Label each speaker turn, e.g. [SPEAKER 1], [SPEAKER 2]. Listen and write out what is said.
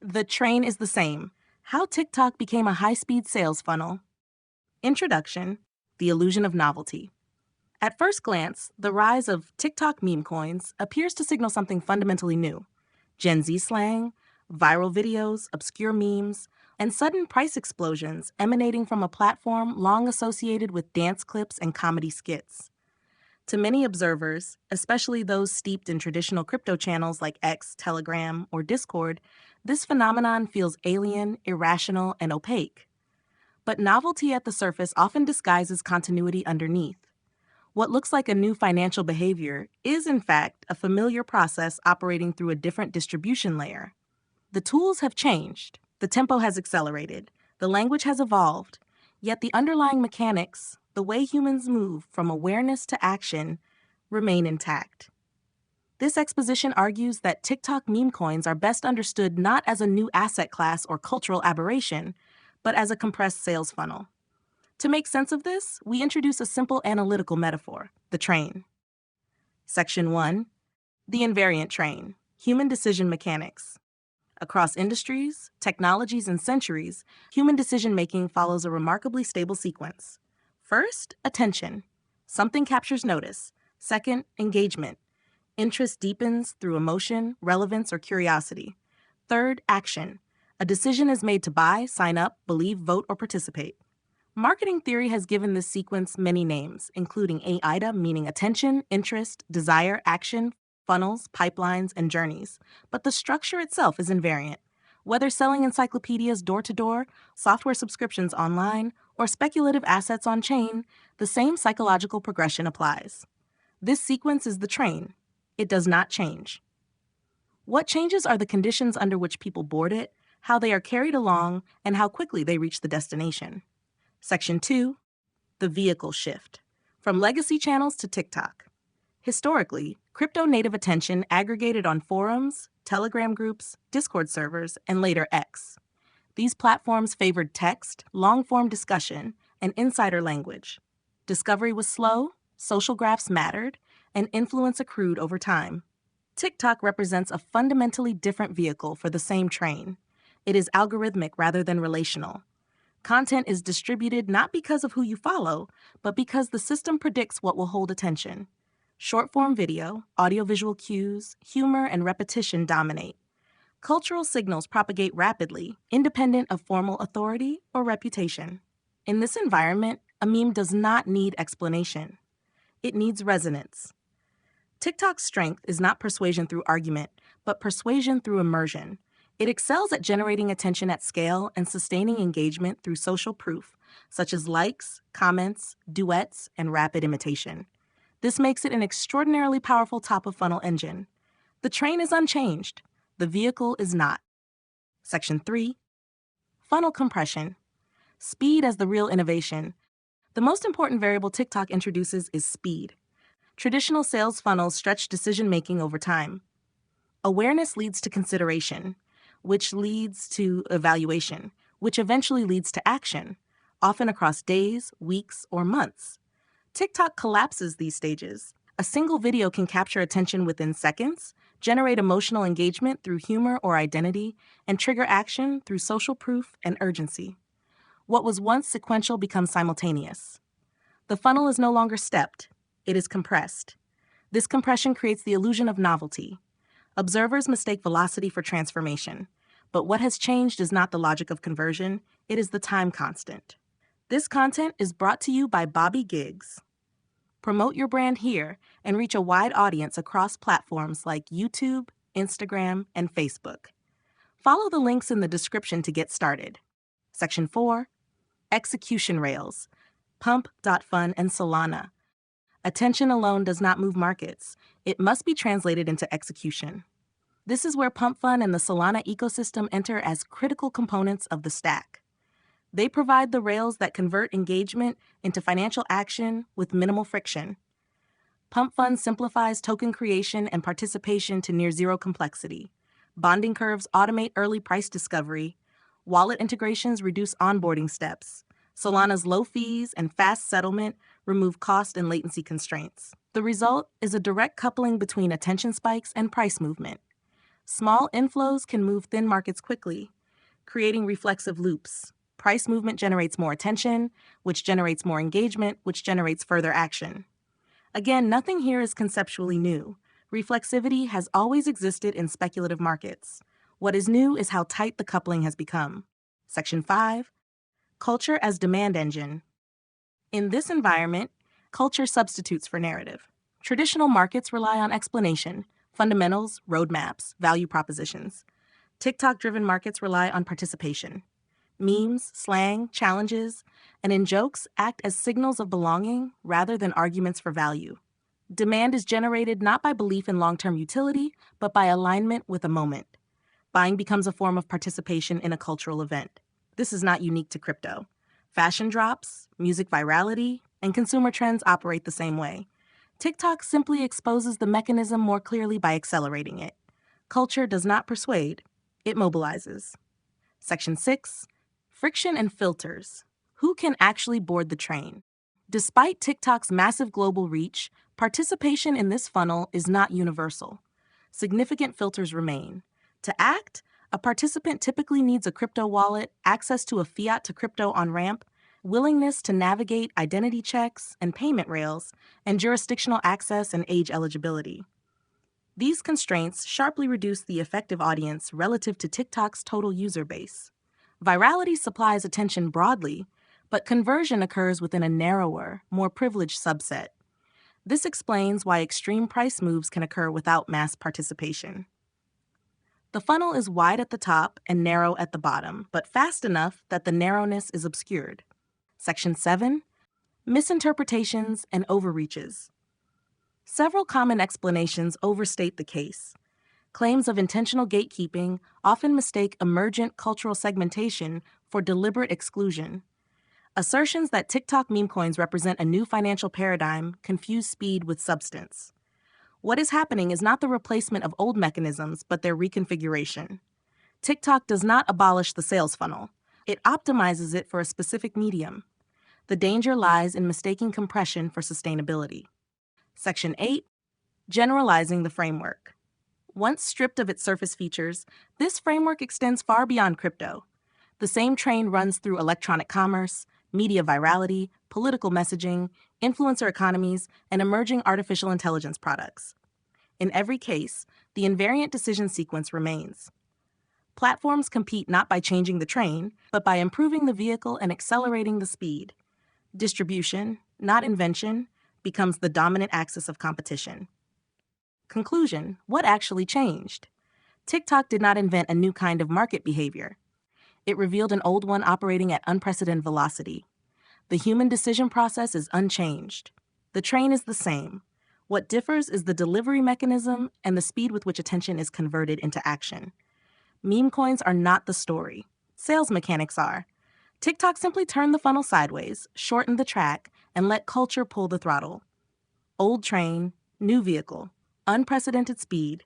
[SPEAKER 1] The train is the same. How TikTok became a high-speed sales funnel. Introduction: the illusion of novelty. At first glance, the rise of TikTok meme coins appears to signal something fundamentally new. Gen Z slang, viral videos, obscure memes, and sudden price explosions emanating from a platform long associated with dance clips and comedy skits. To many observers, especially those steeped in traditional crypto channels like X, Telegram, or Discord, this phenomenon feels alien, irrational, and opaque. But novelty at the surface often disguises continuity underneath. What looks like a new financial behavior is, in fact, a familiar process operating through a different distribution layer. The tools have changed, the tempo has accelerated, the language has evolved, yet the underlying mechanics, the way humans move from awareness to action, remain intact. This exposition argues that TikTok meme coins are best understood not as a new asset class or cultural aberration, but as a compressed sales funnel. To make sense of this, we introduce a simple analytical metaphor: the train. Section 1. The invariant train: human decision mechanics. Across industries, technologies, and centuries, human decision-making follows a remarkably stable sequence. First, attention. Something captures notice. Second, engagement. Interest deepens through emotion, relevance, or curiosity. Third, action. A decision is made to buy, sign up, believe, vote, or participate. Marketing theory has given this sequence many names, including AIDA, meaning attention, interest, desire, action, funnels, pipelines, and journeys. But the structure itself is invariant. Whether selling encyclopedias door-to-door, software subscriptions online, or speculative assets on-chain, the same psychological progression applies. This sequence is the train. It does not change. What changes are the conditions under which people board it, how they are carried along, and how quickly they reach the destination. Section 2. The vehicle shift. From legacy channels to TikTok. Historically, crypto-native attention aggregated on forums, Telegram groups, Discord servers, and later X. These platforms favored text, long-form discussion, and insider language. Discovery was slow, social graphs mattered, and influence accrued over time. TikTok represents a fundamentally different vehicle for the same train. It is algorithmic rather than relational. Content is distributed not because of who you follow, but because the system predicts what will hold attention. Short-form video, audiovisual cues, humor, and repetition dominate. Cultural signals propagate rapidly, independent of formal authority or reputation. In this environment, a meme does not need explanation. It needs resonance. TikTok's strength is not persuasion through argument, but persuasion through immersion. It excels at generating attention at scale and sustaining engagement through social proof, such as likes, comments, duets, and rapid imitation. This makes it an extraordinarily powerful top-of-funnel engine. The train is unchanged. The vehicle is not. Section 3. Funnel compression. Speed as the real innovation. The most important variable TikTok introduces is speed. Traditional sales funnels stretch decision-making over time. Awareness leads to consideration, which leads to evaluation, which eventually leads to action, often across days, weeks, or months. TikTok collapses these stages. A single video can capture attention within seconds, generate emotional engagement through humor or identity, and trigger action through social proof and urgency. What was once sequential becomes simultaneous. The funnel is no longer stepped. It is compressed. This compression creates the illusion of novelty. Observers mistake velocity for transformation. But what has changed is not the logic of conversion, it is the time constant. This content is brought to you by Bobby Giggs. Promote your brand here and reach a wide audience across platforms like YouTube, Instagram, and Facebook. Follow the links in the description to get started. Section 4. Execution rails. Pump.fun and Solana. Attention alone does not move markets. It must be translated into execution. This is where PumpFun and the Solana ecosystem enter as critical components of the stack. They provide the rails that convert engagement into financial action with minimal friction. PumpFun simplifies token creation and participation to near zero complexity. Bonding curves automate early price discovery. Wallet integrations reduce onboarding steps. Solana's low fees and fast settlement remove cost and latency constraints. The result is a direct coupling between attention spikes and price movement. Small inflows can move thin markets quickly, creating reflexive loops. Price movement generates more attention, which generates more engagement, which generates further action. Again, nothing here is conceptually new. Reflexivity has always existed in speculative markets. What is new is how tight the coupling has become. Section 5. Culture as demand engine. In this environment, culture substitutes for narrative. Traditional markets rely on explanation, fundamentals, roadmaps, value propositions. TikTok-driven markets rely on participation. Memes, slang, challenges, and in jokes act as signals of belonging rather than arguments for value. Demand is generated not by belief in long-term utility, but by alignment with a moment. Buying becomes a form of participation in a cultural event. This is not unique to crypto. Fashion drops, music virality, and consumer trends operate the same way. TikTok simply exposes the mechanism more clearly by accelerating it. Culture does not persuade, it mobilizes. Section 6. Friction and filters. Who can actually board the train? Despite TikTok's massive global reach, participation in this funnel is not universal. Significant filters remain. To act, a participant typically needs a crypto wallet, access to a fiat to crypto on-ramp, willingness to navigate identity checks and payment rails, and jurisdictional access and age eligibility. These constraints sharply reduce the effective audience relative to TikTok's total user base. Virality supplies attention broadly, but conversion occurs within a narrower, more privileged subset. This explains why extreme price moves can occur without mass participation. The funnel is wide at the top and narrow at the bottom, but fast enough that the narrowness is obscured. Section 7. Misinterpretations and overreaches. Several common explanations overstate the case. Claims of intentional gatekeeping often mistake emergent cultural segmentation for deliberate exclusion. Assertions that TikTok meme coins represent a new financial paradigm confuse speed with substance. What is happening is not the replacement of old mechanisms, but their reconfiguration. TikTok does not abolish the sales funnel. It optimizes it for a specific medium. The danger lies in mistaking compression for sustainability. Section 8. Generalizing the framework. Once stripped of its surface features, this framework extends far beyond crypto. The same train runs through electronic commerce, media virality, political messaging, influencer economies, and emerging artificial intelligence products. In every case, the invariant decision sequence remains. Platforms compete not by changing the train, but by improving the vehicle and accelerating the speed. Distribution, not invention, becomes the dominant axis of competition. Conclusion: what actually changed? TikTok did not invent a new kind of market behavior. It revealed an old one operating at unprecedented velocity. The human decision process is unchanged. The train is the same. What differs is the delivery mechanism and the speed with which attention is converted into action. Meme coins are not the story. Sales mechanics are. TikTok simply turned the funnel sideways, shortened the track, and let culture pull the throttle. Old train, new vehicle, unprecedented speed,